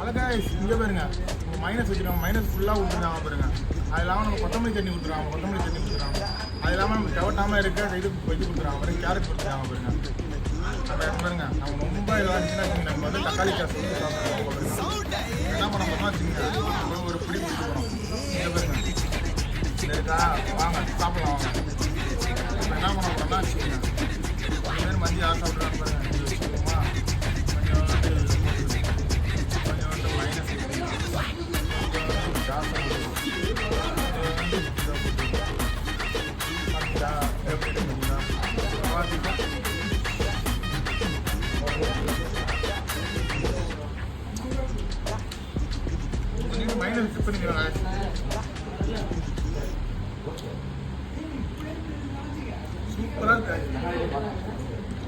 அழகா இங்கே பாருங்க மைனஸ் வச்சுருக்காங்க, மைனஸ் ஃபுல்லாக விட்டுருக்காங்க பாருங்க. அது இல்லாமல் நம்ம கொத்தமல்லி சட்னி கொடுத்துருக்காங்க, கொத்தமல்லி சட்னி கொடுத்துருக்காங்க. அது இல்லாமல் நம்ம தவட்டாமல் இருக்க இது வச்சு கொடுத்துருக்காங்க பாருங்க, கேரட் கொடுத்துருக்காங்க பாருங்க. நம்ம பாருங்க நம்ம ரொம்ப இதாக இருந்துச்சுன்னா நம்ம வந்து தக்காளி சாஸ் வந்து சாப்பிடுவோம் பாருங்க. என்ன பண்ண போகிறோம்னா வச்சுக்கோங்க, ஒரு பிடி கொடுத்துருவோம். இங்கே பாருங்க இருக்கா, வாங்க சாப்பிடலாம் வாங்க. என்ன பண்ண போகிறோம்னா வச்சுக்கோங்க, கொஞ்சம் பேர் மந்தி யார் சாப்பிட்றாங்க பாருங்க. இது வச்சுக்கோமா கொஞ்சம் வந்து மைனஸ் ஜாஸ்தி மைனஸ் பண்ணிக்கிறாங்க.